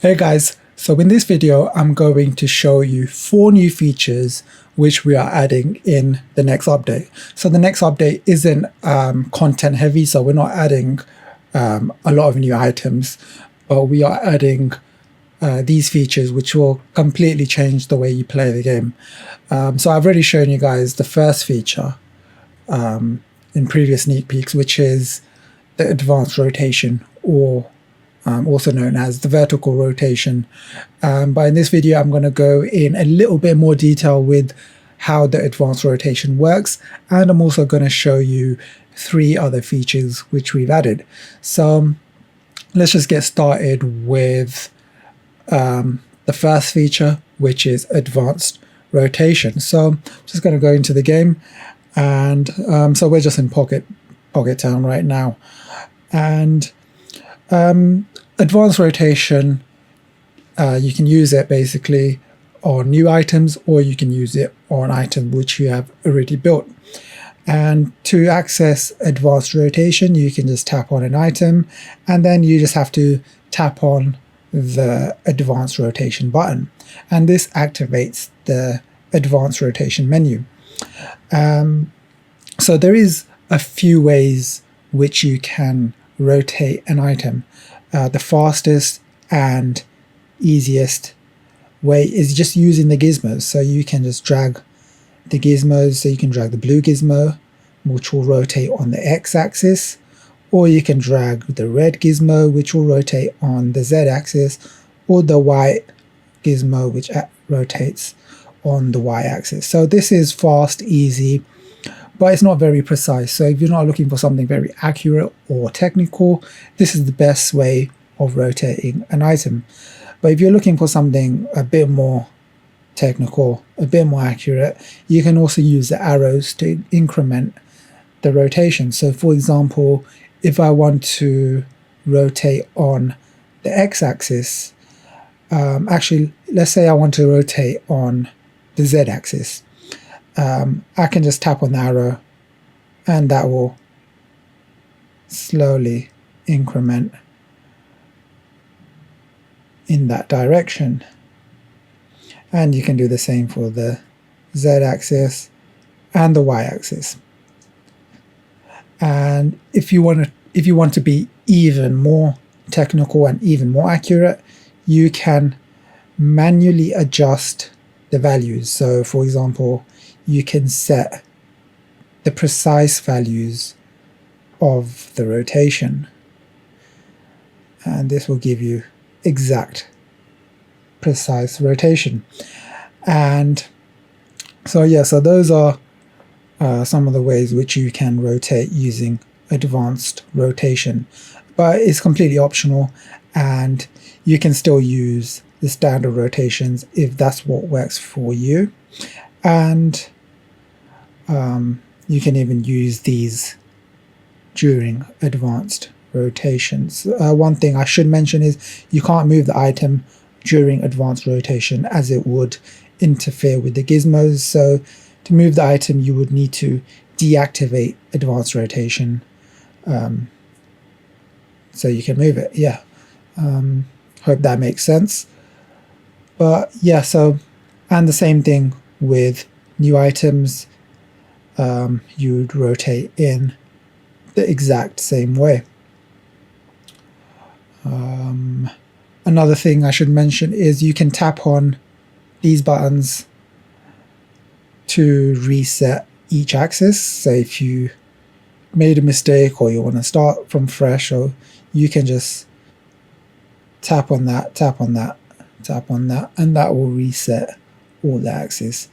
Hey guys, so in this video I'm going to show you 4 new features which we are adding in the next update. So the next update isn't content heavy, so we're not adding a lot of new items, but we are adding these features which will completely change the way you play the game. So I've already shown you guys the first feature in previous sneak peeks, which is the advanced rotation, or also known as the vertical rotation. But in this video, I'm going to go in a little bit more detail with how the advanced rotation works, and I'm also going to show you 3 other features which we've added. So let's just get started with the first feature, which is advanced rotation. So I'm just going to go into the game, and so we're just in Pocket Town right now, and advanced rotation, you can use it basically on new items, or you can use it on items which you have already built. And to access advanced rotation, you can just tap on an item, and then you just have to tap on the advanced rotation button, and this activates the advanced rotation menu. So there is a few ways which you can rotate an item. The fastest and easiest way is just using the gizmos. So you can just drag the gizmos. So you can drag the blue gizmo, which will rotate on the x-axis, or you can drag the red gizmo, which will rotate on the z-axis, or the white gizmo, which rotates on the y-axis. So this is fast, easy, but it's not very precise. So if you're not looking for something very accurate or technical, this is the best way of rotating an item. But if you're looking for something a bit more technical, a bit more accurate, you can also use the arrows to increment the rotation. So for example, if I want to rotate on the x-axis, actually let's say I want to rotate on the z-axis, I can just tap on the arrow, and that will slowly increment in that direction. And you can do the same for the z-axis and the y-axis. And if you want to be even more technical and even more accurate, you can manually adjust the values. So for example, you can set the precise values of the rotation, and this will give you exact precise rotation. And so yeah, so those are some of the ways which you can rotate using advanced rotation, but it's completely optional, and you can still use the standard rotations if that's what works for you. And you can even use these during advanced rotations. One thing I should mention is you can't move the item during advanced rotation, as it would interfere with the gizmos. So to move the item, you would need to deactivate advanced rotation so you can move it. Yeah, hope that makes sense. But yeah, so, and the same thing with new items, you would rotate in the exact same way. Another thing I should mention is you can tap on these buttons to reset each axis. So if you made a mistake, or you want to start from fresh, or you can just tap on that, tap on that, tap on that, and that will reset all the axes.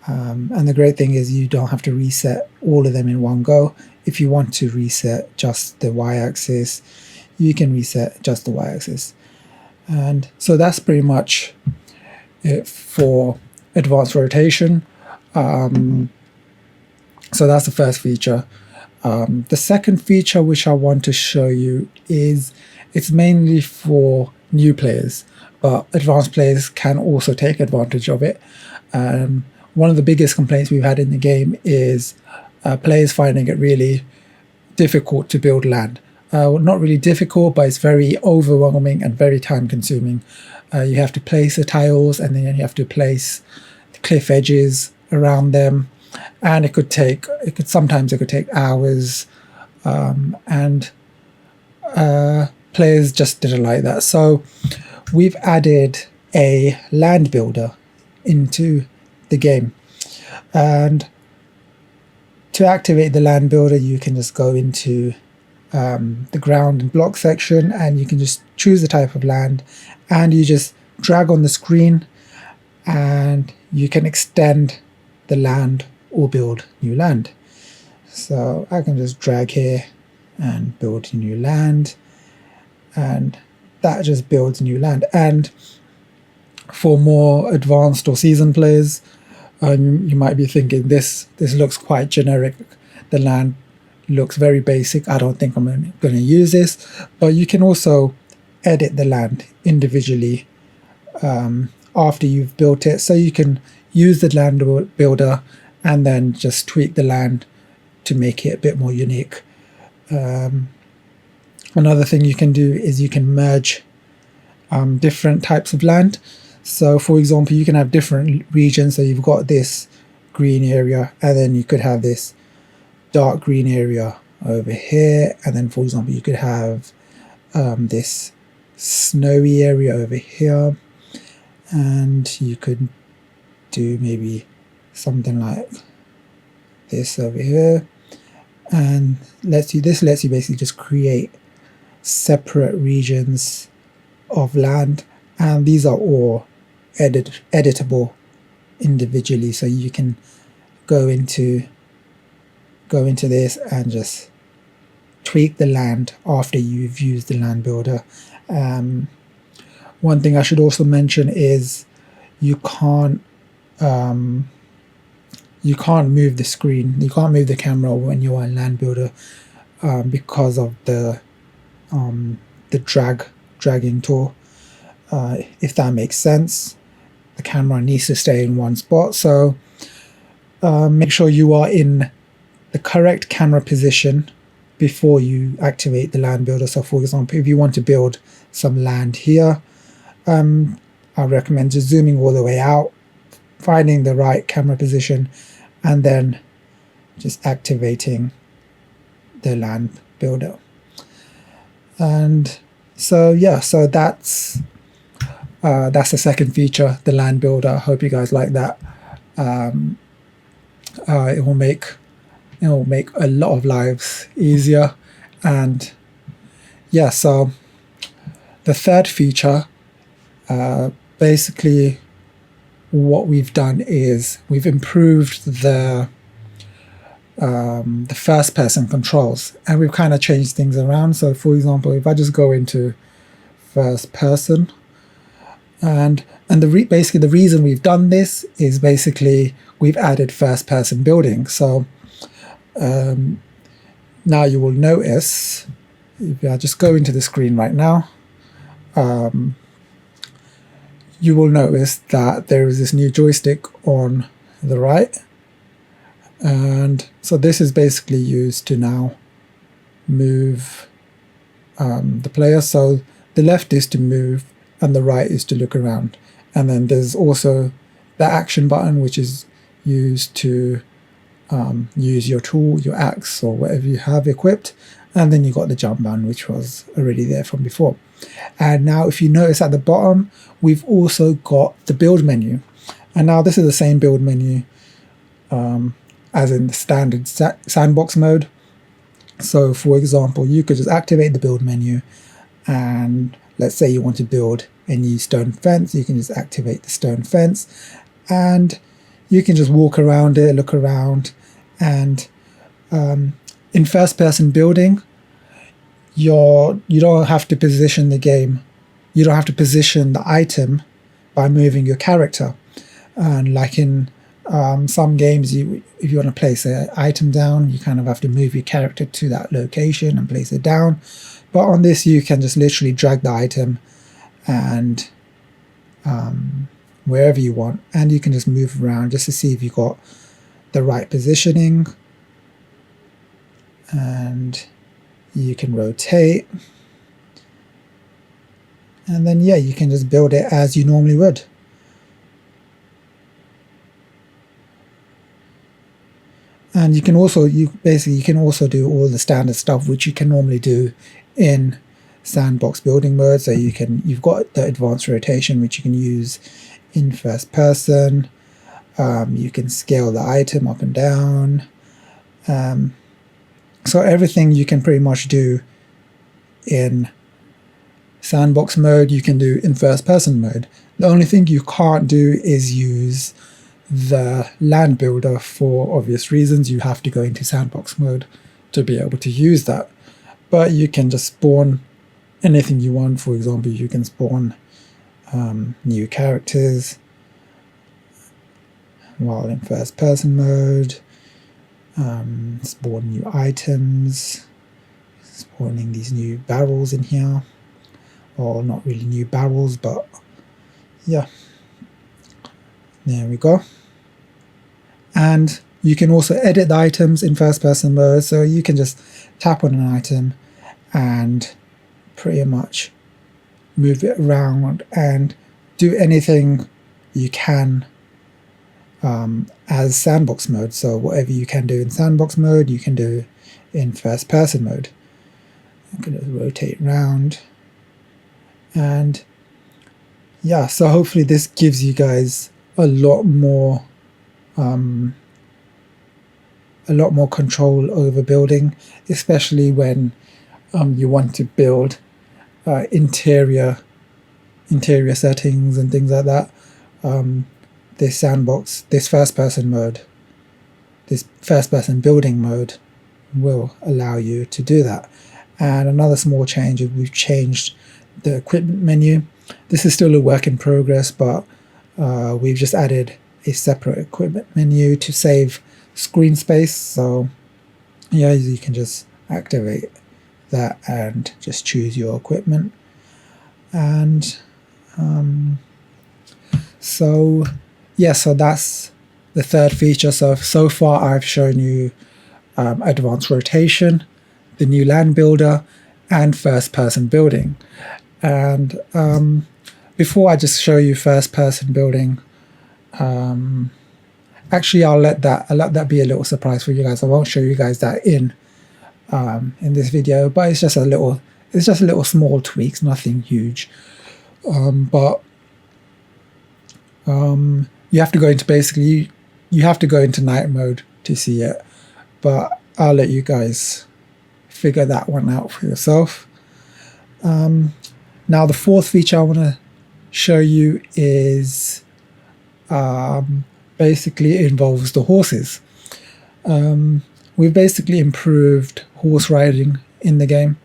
And the great thing is you don't have to reset all of them in one go. If you want to reset just the y-axis, you can reset just the y-axis. And so that's pretty much it for advanced rotation. So that's the first feature. The second feature which I want to show you is, it's mainly for new players, but advanced players can also take advantage of it. One of the biggest complaints we've had in the game is players finding it really difficult to build land. not really difficult, but it's very overwhelming and very time consuming. You have to place the tiles, and then you have to place the cliff edges around them, and sometimes it could take hours, and players just didn't like that. So we've added a land builder into the game, and to activate the land builder, you can just go into the ground and block section, and you can just choose the type of land, and you just drag on the screen, and you can extend the land or build new land. So I can just drag here and build a new land, and that just builds new land. And for more advanced or seasoned players, you might be thinking this looks quite generic, the land looks very basic, I don't think I'm going to use this. But you can also edit the land individually after you've built it, so you can use the land builder and then just tweak the land to make it a bit more unique. Another thing you can do is you can merge different types of land. So for example, you can have different regions. So you've got this green area, and then you could have this dark green area over here, and then for example you could have this snowy area over here, and you could do maybe something like this over here, and this lets you basically just create separate regions of land, and these are all editable individually. So you can go into this and just tweak the land after you've used the land builder. One thing I should also mention is you can't move the screen, you can't move the camera when you're in land builder because of the dragging tool. If that makes sense, the camera needs to stay in one spot. So make sure you are in the correct camera position before you activate the land builder. So for example, if you want to build some land here, I recommend just zooming all the way out, finding the right camera position, and then just activating the land builder. And so yeah, so that's the second feature, the land builder. I hope you guys like that. It will make a lot of lives easier. And yeah, so the third feature, basically what we've done is we've improved the first person controls, and we've kind of changed things around. So for example, if I just go into first person, and basically the reason we've done this is basically we've added first person building. So now you will notice, if I just go into the screen right now, you will notice that there is this new joystick on the right, and so this is basically used to now move the player. So the left is to move and the right is to look around, and then there's also the action button, which is used to use your tool, your axe, or whatever you have equipped, and then you got the jump button, which was already there from before. And now if you notice at the bottom, we've also got the build menu, and now this is the same build menu as in the standard sandbox mode. So for example, you could just activate the build menu, and let's say you want to build a new stone fence, you can just activate the stone fence, and you can just walk around it, look around. And in first person building, you don't have to position the game, you don't have to position the item by moving your character. And like in some games, if you want to place an item down, you kind of have to move your character to that location and place it down. But on this, you can just literally drag the item and wherever you want, and you can just move around just to see if you got the right positioning. And you can rotate, and then yeah, you can just build it as you normally would. And you can also you can also do all the standard stuff which you can normally do in sandbox building mode. So you've got the advanced rotation which you can use in first person. You can scale the item up and down. So everything you can pretty much do in sandbox mode you can do in first person mode. The only thing you can't do is use the land builder for obvious reasons. You have to go into sandbox mode to be able to use that, but you can just spawn anything you want. For example, you can spawn new characters while in first person mode, spawn new items, spawning these new barrels in here, or not really new barrels, but yeah, there we go. And you can also edit the items in first person mode, so you can just tap on an item and pretty much move it around and do anything you can as sandbox mode. So whatever you can do in sandbox mode, you can do in first person mode. I'm going to rotate around, and yeah, so hopefully this gives you guys a lot more control over building, especially when you want to build interior settings and things like that. This first person building mode will allow you to do that. And another small change is we've changed the equipment menu. This is still a work in progress, but we've just added a separate equipment menu to save screen space. So yeah, you can just activate that and just choose your equipment. And so that's the third feature. So far I've shown you advanced rotation, the new land builder, and first person building. And before I just show you first person building, actually I'll let that be a little surprise for you guys. I won't show you guys that in this video, but it's just a little small tweaks, nothing huge. But you have to go into night mode to see it, but I'll let you guys figure that one out for yourself. Now the fourth feature I want to show you is basically involves the horses. We've basically improved horse riding in the game.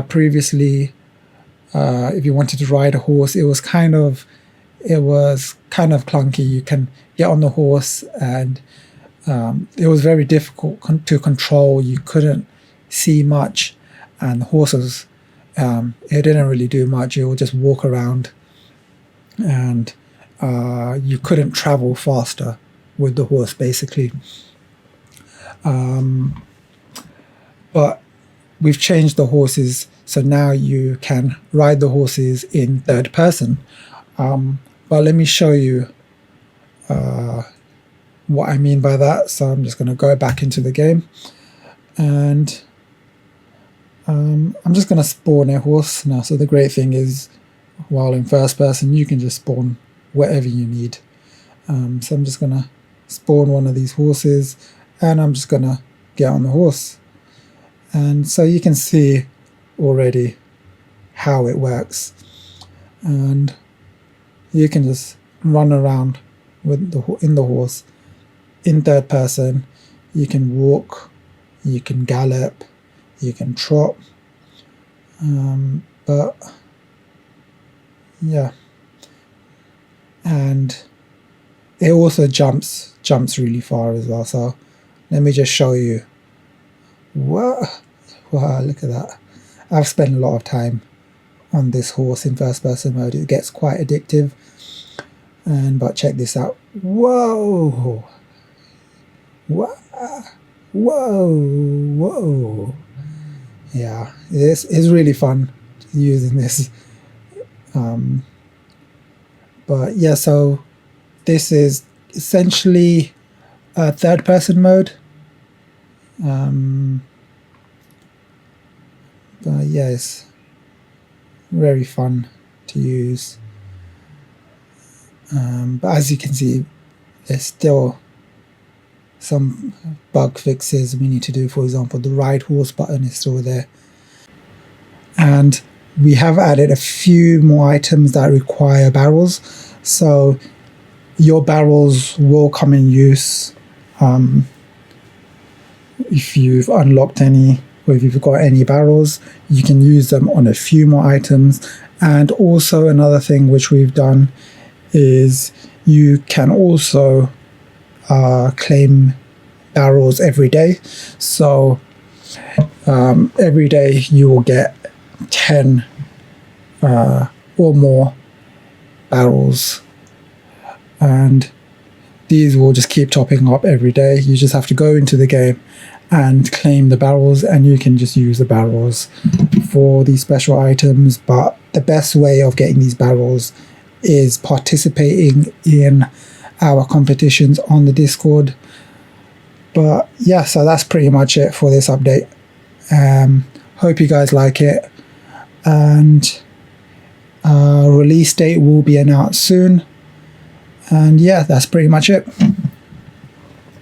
Previously, if you wanted to ride a horse, it was kind of clunky. You can get on the horse and it was very difficult to control. You couldn't see much, and the horses, it didn't really do much. It would just walk around, and you couldn't travel faster with the horse, basically. But we've changed the horses, so now you can ride the horses in third person. But let me show you what I mean by that. So I'm just going to go back into the game, and I'm just going to spawn a horse now. So the great thing is, while in first person, you can just spawn whatever you need. So I'm just going to spawn one of these horses, and I'm just going to get on the horse. And so you can see already how it works. And you can just run around with the horse in third person. You can walk, you can gallop, you can trot, but yeah, and it also jumps really far as well. So let me just show you. Wow, look at that. I've spent a lot of time on this horse in first person mode. It gets quite addictive. But check this out. Whoa, whoa. yeah, it's really fun using this. But yeah, so this is essentially a third person mode. But yeah, it's very fun to use. But as you can see, there's still some bug fixes we need to do. For example, the ride horse button is still there. And we have added a few more items that require barrels. So your barrels will come in use if you've unlocked any, or if you've got any barrels, you can use them on a few more items. And also another thing which we've done is you can also claim barrels every day. So every day you will get 10 or more barrels, and these will just keep topping up every day. You just have to go into the game and claim the barrels, and you can just use the barrels for these special items. But the best way of getting these barrels is participating in our competitions on the Discord. But yeah, so that's pretty much it for this update. Hope you guys like it, and release date will be announced soon. And yeah, that's pretty much it.